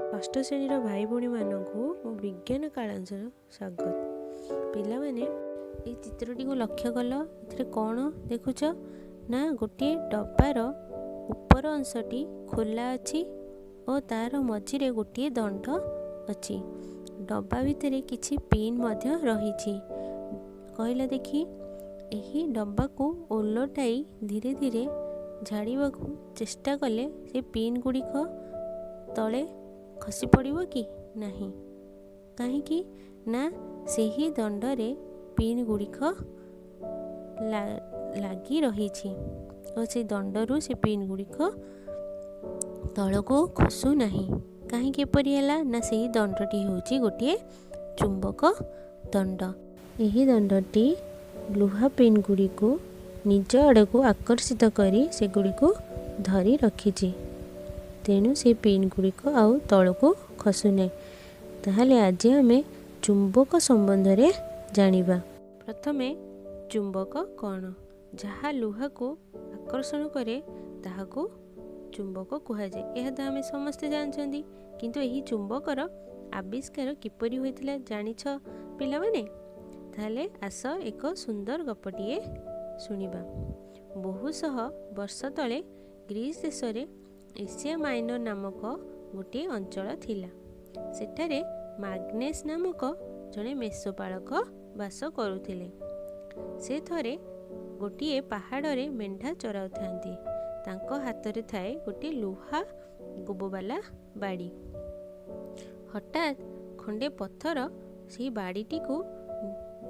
षष्ठ श्रेणीर भाई भौणी मानू विज्ञान कालांश स्वागत। पिलामाने ये चित्रटी को लक्ष्य कल ए कौन देखुच ना गोटे डब्बार ऊपर अंशटी खोला अच्छी और तार मझिरे गोटे दंड अच्छी। डब्बा भितर किछि पिन मध्य रही। कहला देखी यही डब्बा को ओलटाई धीरे धीरे झाड़ीबा को चेष्टा कले से पिन गुड़िक तले खसी पड़िबो कि नहीं। कहीं ना सेही दंडरे पिन गुड़िक लगी रही और से दंडरू से पिन गुड़िक तल को खसु नहीं। कहीं एपरी है ना से दंडटी होची गोटे चुंबक दंड। यही दंडटी लुहा पिन गुड़ी को निज आड़ को आकर्षित करी से गुड़ी को धरी रखी। तेणु से पिन गुड़िक आउ तल को खसु नहीं। ताहले आज आम चुंबक संबंध रे जानिबा। प्रथमे चुंबक कौन? जहाँ लुहा को आकर्षण करे ताहाको चुंबक कहुए। यह तो आम समस्ते जानछंती, किंतु यही चुंबकर आविष्कार किपरि होइथिला जानिछ पिलामाने? ताहले आस एक सुंदर गपटिए सुनिबा। बहुशह वर्ष तले ग्रीस देश रे एशिया माइनर नामक गोटे अंचल थिला। सेठारे माग्नेस नामक जड़े मेषपालक बास करुथिले। से थरे गोटे पहाड़े मेंढा चराउथांती। तांको हाथरे थाए गोटे लुहा गोबवाला बाड़ी। हठात खंडे पत्थर से बाड़ीटी को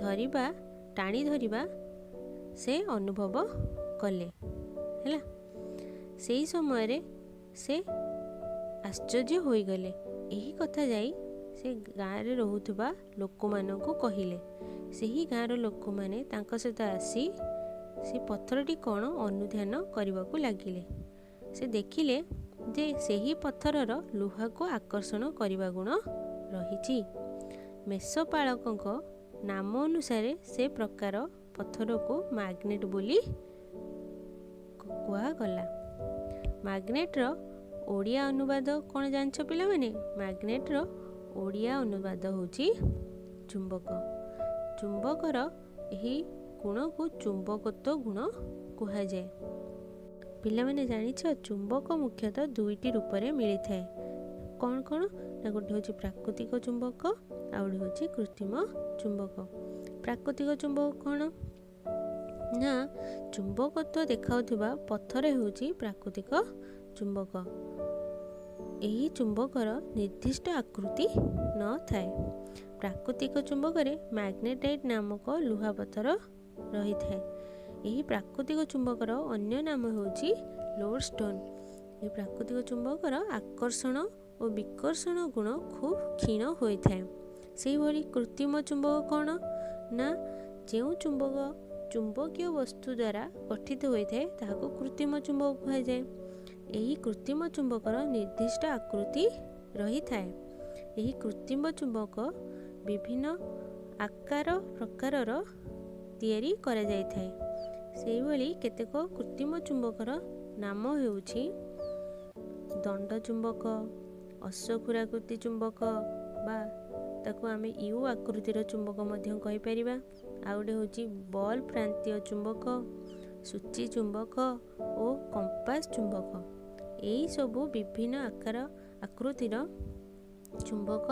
धरिबा टाणी धरिबा से अनुभव कले हैला। सेही समय रे से आश्चर्य होई गले। यही कथा जाई से गाँव रे रहुथबा लोक माननकु कहिले। सेही गाँव लोक माने तांका सहित आसी से पत्थरटी कौन अनुध्यान करबाकू लागिले। से देखिले जे सेही पत्थरर लुहा को आकर्षण करबा गुण रहिछि। मेषपालकक नाम अनुसार से प्रकार पत्थर को मैग्नेट बोली कुआ गला। मैग्नेटर ओडिया अनुवाद कौन जानछ पिला माने? मैग्नेटर ओडिया अनुवाद होची चुंबक। चुंबकर यही गुण को चुंबकत्व गुण कुहा जाए। पिला माने जानिछ चुंबक मुख्यतः दुईटी रूप में मिली थाए। कौन कौन ना गोटे होची प्राकृतिक चुंबक आ गोटे होची कृत्रिम चुंबक। प्राकृतिक चुंबक कौन ना चुंबकत्व देखाउथिबा पत्थर होची प्राकृतिक चुंबक। यही चुंबकर निर्दिष्ट आकृति न थाए। प्राकृतिक चुंबक मैग्नेटाइट नामक लुहा पत्थर रही थाए। यही प्राकृतिक चुंबकर अन्य नाम होची लोडस्टोन। यह प्राकृतिक चुंबकर आकर्षण और विकर्षण गुण खूब क्षीण होता है। से भली कृत्रिम चुंबक कौन ना जो चुंबक चुंबकीय वस्तु द्वारा गठित होता है ताहाको कृत्रिम चुंबक कहा जाए। यही कृत्रिम चुंबकर निर्दिष्ट आकृति रही थाए। यही कृत्रिम चुंबक विभिन्न आकार प्रकारर तैयारी करा जाय थाए। सेही भली केतेक कृत्रिम चुंबकर नाम हेउछि दंड चुंबक, अश्वक्षुराकृति चुंबक बा ताको आमे यू आकृतिर चुंबक मध्य कहि परिबा। आ गोटे होछि बल प्रांतीय चुंबक, सूची चुंबक और कंपास चुंबक। यही सबू विभिन्न आकार आकृतिर चुंबक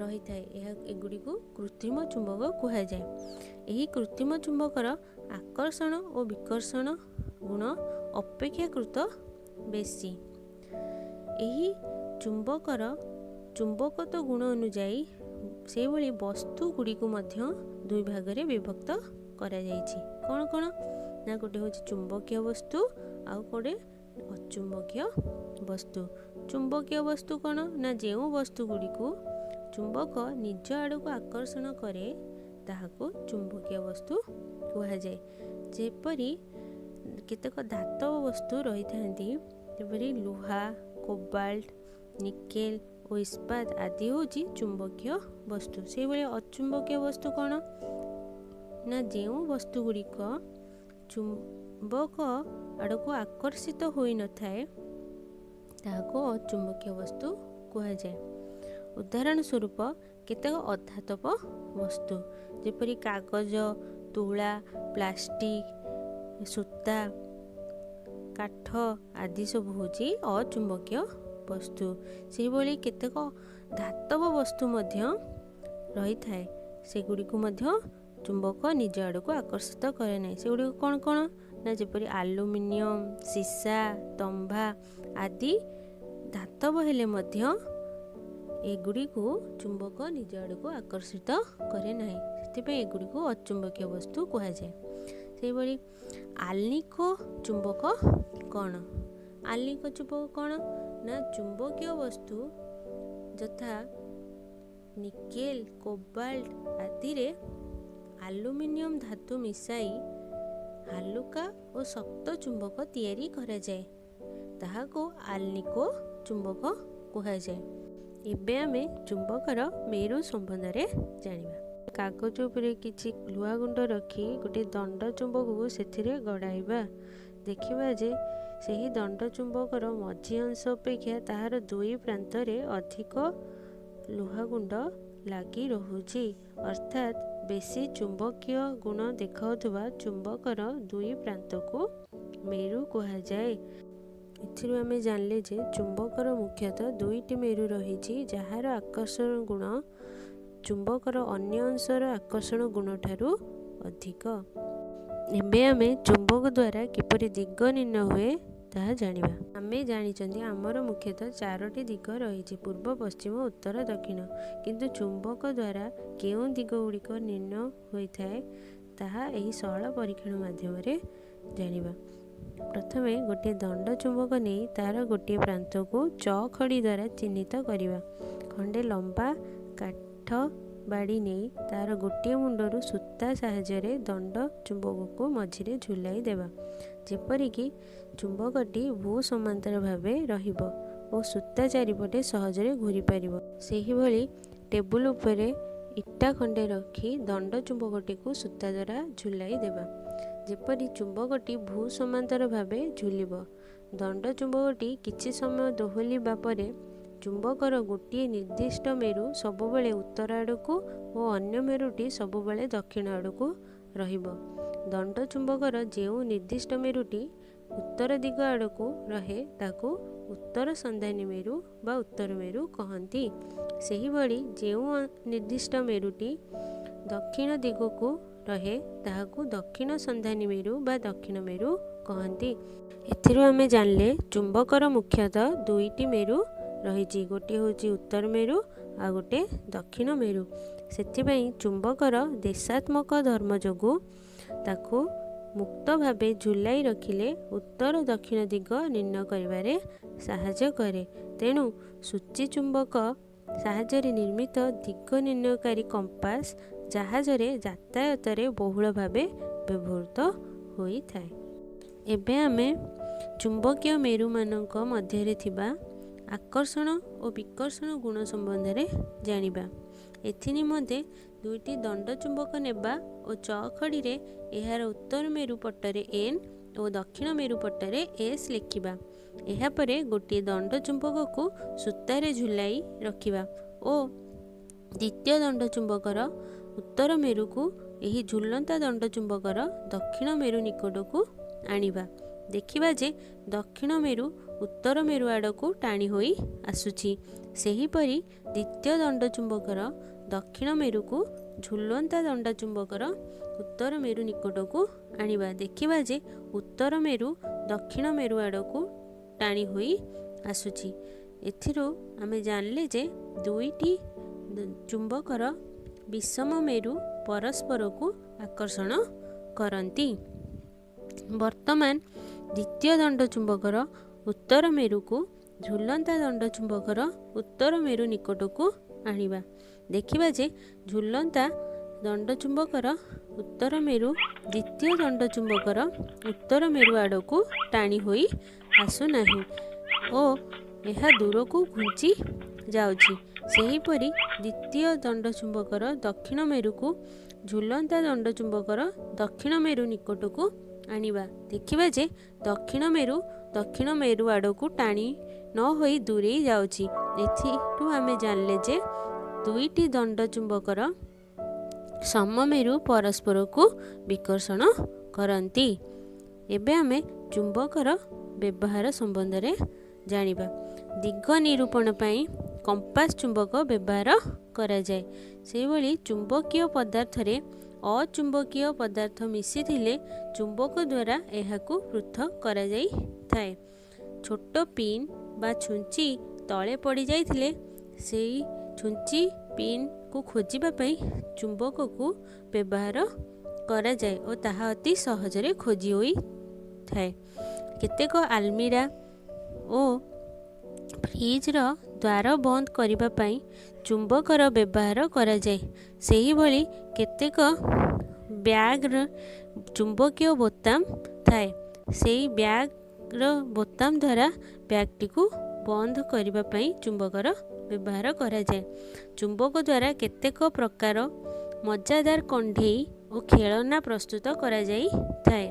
रही थाए। एगुड़ी को कृत्रिम चुंबक कहा जाए। यही कृत्रिम चुंबकर आकर्षण और विकर्षण गुण अपेक्षाकृत बेसी। यही चुंबकर चुंबकत्व गुण अनुजाई से भली वस्तु गुड़ी को मध्य दुई भाग रे विभक्त करा जायछि। कौन कौन ना गोटे होछि चुंबकीय वस्तु आउ गोटे अचुंबकीय वस्तु। चुंबकीय वस्तु कौन ना जो वस्तु गुड़ी को चुंबक निज आड़ को आकर्षण करे ताहाको चुंबकीय वस्तु कहा जाए। जेपरी केतेक धातव वस्तु रही थांती जेपरी लुहा, कोबाल्ट, निकेल और इस्पात आदि होची चुंबकीय वस्तु। से भली अचुंबकीय वस्तु कौन ना जो वस्तु गुड़िक चुंबक आड़ को आकर्षित होई न थाए ताहाको अचुंबकीय वस्तु କୁହାଯାଏ। ଉଦାହରଣ ସ୍ୱରୂପ କେତେକ ଅଧାତବ ବସ୍ତୁ ଯେପରି କାଗଜ, ତୁଳା, ପ୍ଲାଷ୍ଟିକ, ସୂତା, କାଠ ଆଦି ସବୁ ହେଉଛି ଅଚୁମ୍ବକୀୟ ବସ୍ତୁ। ସେହିଭଳି କେତେକ ଧାତବ ବସ୍ତୁ ମଧ୍ୟ ରହିଥାଏ, ସେଗୁଡ଼ିକୁ ମଧ୍ୟ ଚୁମ୍ବକ ନିଜ ଆଡ଼କୁ ଆକର୍ଷିତ କରେ ନାହିଁ। ସେଗୁଡ଼ିକ କ'ଣ କ'ଣ ନା ଯେପରି ଆଲୁମିନିୟମ, ସୀସା, ତମ୍ବା ଆଦି ଧାତବ ହେଲେ ମଧ୍ୟ ଏଗୁଡ଼ିକୁ ଚୁମ୍ବକ ନିଜ ଆଡ଼କୁ ଆକର୍ଷିତ କରେ ନାହିଁ, ସେଥିପାଇଁ ଏଗୁଡ଼ିକୁ ଅଚୁମ୍ବକୀୟ ବସ୍ତୁ କୁହାଯାଏ। ସେହିଭଳି ଆଳ୍ଲିକ ଚୁମ୍ବକ କ'ଣ? ଆଳ୍ଲିକ ଚୁମ୍ବକ କ'ଣ ନା ଚୁମ୍ବକୀୟ ବସ୍ତୁ ଯଥା ନିକେଲ, କୋବାଲ୍ଟ ଆଦିରେ ଆଲୁମିନିୟମ ଧାତୁ ମିଶାଇ ହାଲୁକା ଓ ଶକ୍ତ ଚୁମ୍ବକ ତିଆରି କରାଯାଏ, ତାହାକୁ ଆଳ୍ଲିକ ଚୁମ୍ବକ କୁହାଯାଏ। ଏବେ ଆମେ ଚୁମ୍ବକର ମେରୁ ସମ୍ବନ୍ଧରେ ଜାଣିବା। କାଗଜ ଉପରେ କିଛି ଲୁହା ଗୁଣ୍ଡ ରଖି ଗୋଟିଏ ଦଣ୍ଡ ଚୁମ୍ବକକୁ ସେଥିରେ ଗଡ଼ାଇବା। ଦେଖିବା ଯେ ସେହି ଦଣ୍ଡ ଚୁମ୍ବକର ମଝି ଅଂଶ ଅପେକ୍ଷା ତାହାର ଦୁଇ ପ୍ରାନ୍ତରେ ଅଧିକ ଲୁହା ଗୁଣ୍ଡ ଲାଗି ରହୁଛି, ଅର୍ଥାତ୍ ବେଶୀ ଚୁମ୍ବକୀୟ ଗୁଣ ଦେଖାଉଥିବା ଚୁମ୍ବକର ଦୁଇ ପ୍ରାନ୍ତକୁ ମେରୁ କୁହାଯାଏ। ଏଥିରୁ ଆମେ ଜାଣିଲେ ଯେ ଚୁମ୍ବକର ମୁଖ୍ୟତଃ ଦୁଇଟି ମେରୁ ରହିଛି, ଯାହାର ଆକର୍ଷଣ ଗୁଣ ଚୁମ୍ବକର ଅନ୍ୟ ଅଂଶର ଆକର୍ଷଣ ଗୁଣ ଠାରୁ ଅଧିକ। ଏବେ ଆମେ ଚୁମ୍ବକ ଦ୍ୱାରା କିପରି ଦିଗ ନିର୍ଣ୍ଣୟ ହୁଏ ତାହା ଜାଣିବା। ଆମେ ଜାଣିଛନ୍ତି ଆମର ମୁଖ୍ୟତଃ ଚାରୋଟି ଦିଗ ରହିଛି, ପୂର୍ବ, ପଶ୍ଚିମ, ଉତ୍ତର, ଦକ୍ଷିଣ। କିନ୍ତୁ ଚୁମ୍ବକ ଦ୍ୱାରା କେଉଁ ଦିଗ ଗୁଡ଼ିକ ନିର୍ଣ୍ଣୟ ହୋଇଥାଏ ତାହା ଏହି ସରଳ ପରୀକ୍ଷଣ ମାଧ୍ୟମରେ ଜାଣିବା। ପ୍ରଥମେ ଗୋଟିଏ ଦଣ୍ଡ ଚୁମ୍ବକ ନେଇ ତାର ଗୋଟିଏ ପ୍ରାନ୍ତକୁ ଚଖଡ଼ି ଦ୍ୱାରା ଚିହ୍ନିତ କରିବା। ଖଣ୍ଡେ ଲମ୍ବା କାଠ ବାଡ଼ି ନେଇ ତାର ଗୋଟିଏ ମୁଣ୍ଡରୁ ସୂତା ସାହାଯ୍ୟରେ ଦଣ୍ଡ ଚୁମ୍ବକକୁ ମଝିରେ ଝୁଲାଇ ଦେବା, ଯେପରିକି ଚୁମ୍ବକଟି ଭୂ ସମାନ୍ତର ଭାବେ ରହିବ ଓ ସୂତା ଚାରିପଟେ ସହଜରେ ଘୂରି ପାରିବ। ସେହିଭଳି ଟେବୁଲ ଉପରେ ଇଟା ଖଣ୍ଡେ ରଖି ଦଣ୍ଡ ଚୁମ୍ବକଟିକୁ ସୂତା ଦ୍ୱାରା ଝୁଲାଇ ଦେବା, ଯେପରି ଚୁମ୍ବକଟି ଭୂ ସମାନ୍ତର ଭାବେ ଝୁଲିବ। ଦଣ୍ଡ ଚୁମ୍ବକଟି କିଛି ସମୟ ଦୋହଲିବା ପରେ ଚୁମ୍ବକର ଗୋଟିଏ ନିର୍ଦ୍ଦିଷ୍ଟ ମେରୁ ସବୁବେଳେ ଉତ୍ତର ଆଡ଼କୁ ଓ ଅନ୍ୟ ମେରୁଟି ସବୁବେଳେ ଦକ୍ଷିଣ ଆଡ଼କୁ ରହିବ। ଦଣ୍ଡ ଚୁମ୍ବକର ଯେଉଁ ନିର୍ଦ୍ଦିଷ୍ଟ ମେରୁଟି ଉତ୍ତର ଦିଗ ଆଡ଼କୁ ରହେ ତାକୁ ଉତ୍ତର ସନ୍ଧାନୀ ମେରୁ ବା ଉତ୍ତର ମେରୁ କହନ୍ତି। ସେହିଭଳି ଯେଉଁ ନିର୍ଦ୍ଦିଷ୍ଟ ମେରୁଟି ଦକ୍ଷିଣ ଦିଗକୁ ରହେ ତାହାକୁ ଦକ୍ଷିଣ ସନ୍ଧାନୀ ମେରୁ ବା ଦକ୍ଷିଣ ମେରୁ କହନ୍ତି। ଏଥିରୁ ଆମେ ଜାଣିଲେ ଚୁମ୍ବକର ମୁଖ୍ୟତଃ ଦୁଇଟି ମେରୁ ରହିଛି, ଗୋଟିଏ ହେଉଛି ଉତ୍ତର ମେରୁ ଆଉ ଗୋଟିଏ ଦକ୍ଷିଣ ମେରୁ। ସେଥିପାଇଁ ଚୁମ୍ବକର ଦେଶାତ୍ମକ ଧର୍ମ ଯୋଗୁଁ ତାକୁ ମୁକ୍ତ ଭାବେ ଝୁଲାଇ ରଖିଲେ ଉତ୍ତର ଦକ୍ଷିଣ ଦିଗ ନିର୍ଣ୍ଣୟ କରିବାରେ ସାହାଯ୍ୟ କରେ। ତେଣୁ ସୂଚୀ ଚୁମ୍ବକ ସାହାଯ୍ୟରେ ନିର୍ମିତ ଦିଗ ନିର୍ଣ୍ଣୟକାରୀ କମ୍ପାସ ଜାହାଜରେ ଯାତାୟାତରେ ବହୁଳ ଭାବେ ବ୍ୟବହୃତ ହୋଇଥାଏ। ଏବେ ଆମେ ଚୁମ୍ବକୀୟ ମେରୁମାନଙ୍କ ମଧ୍ୟରେ ଥିବା ଆକର୍ଷଣ ଓ ବିକର୍ଷଣ ଗୁଣ ସମ୍ବନ୍ଧରେ ଜାଣିବା। ଏଥିନିମନ୍ତେ ଦୁଇଟି ଦଣ୍ଡ ଚୁମ୍ବକ ନେବା ଓ ଚଖଡ଼ିରେ ଏହାର ଉତ୍ତର ମେରୁ ପଟରେ N ଓ ଦକ୍ଷିଣ ମେରୁ ପଟରେ S ଲେଖିବା। ଏହାପରେ ଗୋଟିଏ ଦଣ୍ଡ ଚୁମ୍ବକକୁ ସୂତାରେ ଝୁଲାଇ ରଖିବା ଓ ଦ୍ୱିତୀୟ ଦଣ୍ଡ ଚୁମ୍ବକର ଉତ୍ତର ମେରୁକୁ ଏହି ଝୁଲନ୍ତା ଦଣ୍ଡ ଚୁମ୍ବକର ଦକ୍ଷିଣ ମେରୁ ନିକଟକୁ ଆଣିବା। ଦେଖିବା ଯେ ଦକ୍ଷିଣ ମେରୁ ଉତ୍ତର ମେରୁ ଆଡ଼କୁ ଟାଣି ହୋଇ ଆସୁଛି। ସେହିପରି ଦ୍ୱିତୀୟ ଦଣ୍ଡ ଚୁମ୍ବକର ଦକ୍ଷିଣ ମେରୁକୁ ଝୁଲନ୍ତା ଦଣ୍ଡ ଚୁମ୍ବକର ଉତ୍ତର ମେରୁ ନିକଟକୁ ଆଣିବା। ଦେଖିବା ଯେ ଉତ୍ତର ମେରୁ ଦକ୍ଷିଣ ମେରୁ ଆଡ଼କୁ ଟାଣି ହୋଇ ଆସୁଛି। ଏଥିରୁ ଆମେ ଜାଣିଲେ ଯେ ଦୁଇଟି ଚୁମ୍ବକର ବିଷମ ମେରୁ ପରସ୍ପରକୁ ଆକର୍ଷଣ କରନ୍ତି। ବର୍ତ୍ତମାନ ଦ୍ୱିତୀୟ ଦଣ୍ଡ ଚୁମ୍ବକର ଉତ୍ତର ମେରୁକୁ ଝୁଲନ୍ତା ଦଣ୍ଡ ଚୁମ୍ବକର ଉତ୍ତର ମେରୁ ନିକଟକୁ ଆଣିବା। ଦେଖିବା ଯେ ଝୁଲନ୍ତା ଦଣ୍ଡ ଚୁମ୍ବକର ଉତ୍ତର ମେରୁ ଦ୍ୱିତୀୟ ଦଣ୍ଡ ଚୁମ୍ବକର ଉତ୍ତର ମେରୁ ଆଡ଼କୁ ଟାଣି ହୋଇ ଆସୁନାହିଁ ଓ ଏହା ଦୂରକୁ ଘୁଞ୍ଚି ଯାଉଛି। ସେହିପରି ଦ୍ୱିତୀୟ ଦଣ୍ଡ ଚୁମ୍ବକର ଦକ୍ଷିଣ ମେରୁକୁ ଝୁଲନ୍ତା ଦଣ୍ଡ ଚୁମ୍ବକର ଦକ୍ଷିଣ ମେରୁ ନିକଟକୁ ଆଣିବା। ଦେଖିବା ଯେ ଦକ୍ଷିଣ ମେରୁ ଆଡ଼କୁ ଟାଣି ନ ହୋଇ ଦୂରେଇ ଯାଉଛି ଏଥିରୁ ଆମେ ଜାଣିଲେ ଯେ ଦୁଇଟି ଦଣ୍ଡ ଚୁମ୍ବକର ସମମେରୁ ପରସ୍ପରକୁ ବିକର୍ଷଣ କରନ୍ତି। ଏବେ ଆମେ ଚୁମ୍ବକର ବ୍ୟବହାର ସମ୍ବନ୍ଧରେ ଜାଣିବା। ଦିଗ ନିରୂପଣ ପାଇଁ କମ୍ପାସ ଚୁମ୍ବକ ବ୍ୟବହାର କରାଯାଏ। ସେହିଭଳି ଚୁମ୍ବକୀୟ ପଦାର୍ଥରେ ଅଚୁମ୍ବକୀୟ ପଦାର୍ଥ ମିଶିଥିଲେ ଚୁମ୍ବକ ଦ୍ୱାରା ଏହାକୁ ପୃଥକ କରାଯାଇଥାଏ। ଛୋଟ ପିନ୍ ବା ଛୁଞ୍ଚି ତଳେ ପଡ଼ିଯାଇଥିଲେ ସେହି ଛୁଞ୍ଚି ପିନ୍କୁ ଖୋଜିବା ପାଇଁ ଚୁମ୍ବକକୁ ବ୍ୟବହାର କରାଯାଏ ଓ ତାହା ଅତି ସହଜରେ ଖୋଜି ହୋଇଥାଏ। କେତେକ ଆଲମିରା ଓ ଫ୍ରିଜର ଦ୍ୱାର ବନ୍ଦ କରିବା ପାଇଁ ଚୁମ୍ବକର ବ୍ୟବହାର କରାଯାଏ। ସେହିଭଳି କେତେକ ବ୍ୟାଗର ଚୁମ୍ବକୀୟ ବୋତାମ ଥାଏ। ସେହି ବ୍ୟାଗର ବୋତାମ ଦ୍ୱାରା ବ୍ୟାଗଟିକୁ ବନ୍ଦ କରିବା ପାଇଁ ଚୁମ୍ବକର ବ୍ୟବହାର କରାଯାଏ। ଚୁମ୍ବକ ଦ୍ୱାରା କେତେକ ପ୍ରକାର ମଜାଦାର କଣ୍ଢେଇ ଓ ଖେଳନା ପ୍ରସ୍ତୁତ କରାଯାଇଥାଏ।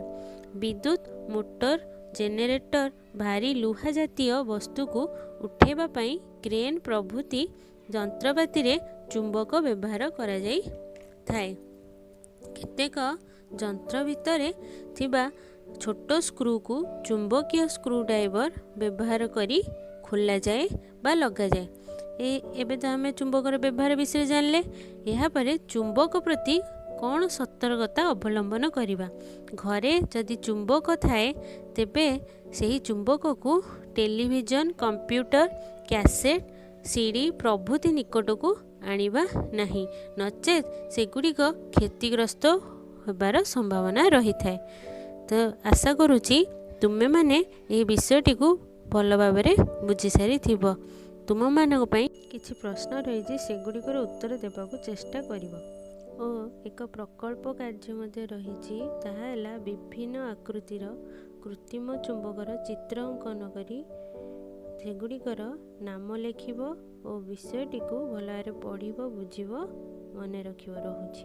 ବିଦ୍ୟୁତ ମୋଟର, ଜେନେରେଟର, ଭାରୀ ଲୁହା ଜାତୀୟ ବସ୍ତୁକୁ ଉଠାଇବା ପାଇଁ କ୍ରେନ୍ ପ୍ରଭୃତି ଯନ୍ତ୍ରପାତିରେ ଚୁମ୍ବକ ବ୍ୟବହାର କରାଯାଇଥାଏ। କେତେକ ଯନ୍ତ୍ର ଭିତରେ ଥିବା ଛୋଟ ସ୍କ୍ରୁକୁ ଚୁମ୍ବକୀୟ ସ୍କ୍ରୁ ଡ୍ରାଇଭର ବ୍ୟବହାର କରି ଖୋଲାଯାଏ ବା ଲଗାଯାଏ। ଏବେ ତ ଆମେ ଚୁମ୍ବକର ବ୍ୟବହାର ବିଷୟରେ ଜାଣିଲେ। ଏହାପରେ ଚୁମ୍ବକ ପ୍ରତି କ'ଣ ସତର୍କତା ଅବଲମ୍ବନ କରିବା। ଘରେ ଯଦି ଚୁମ୍ବକ ଥାଏ ତେବେ ସେହି ଚୁମ୍ବକକୁ ଟେଲିଭିଜନ, କମ୍ପ୍ୟୁଟର, କ୍ୟାସେଟ୍, ସିଡ଼ି ପ୍ରଭୃତି ନିକଟକୁ ଆଣିବା ନାହିଁ, ନଚେତ୍ ସେଗୁଡ଼ିକ କ୍ଷତିଗ୍ରସ୍ତ ହେବାର ସମ୍ଭାବନା ରହିଥାଏ। ତ ଆଶା କରୁଛି ତୁମେମାନେ ଏହି ବିଷୟଟିକୁ ଭଲ ଭାବରେ ବୁଝିସାରିଥିବ। ତୁମମାନଙ୍କ ପାଇଁ କିଛି ପ୍ରଶ୍ନ ରହିଛି, ସେଗୁଡ଼ିକର ଉତ୍ତର ଦେବାକୁ ଚେଷ୍ଟା କରିବ। ଓ ଏକ ପ୍ରକଳ୍ପ କାର୍ଯ୍ୟ ମଧ୍ୟ ରହିଛି, ତାହା ହେଲା ବିଭିନ୍ନ ଆକୃତିର କୃତ୍ରିମ ଚୁମ୍ବକର ଚିତ୍ର ଅଙ୍କନ କରି ସେଗୁଡ଼ିକର ନାମ ଲେଖିବ ଓ ବିଷୟଟିକୁ ଭଲ ଭାବରେ ପଢ଼ିବ, ବୁଝିବ, ମନେ ରଖିବ। ରହୁଛି।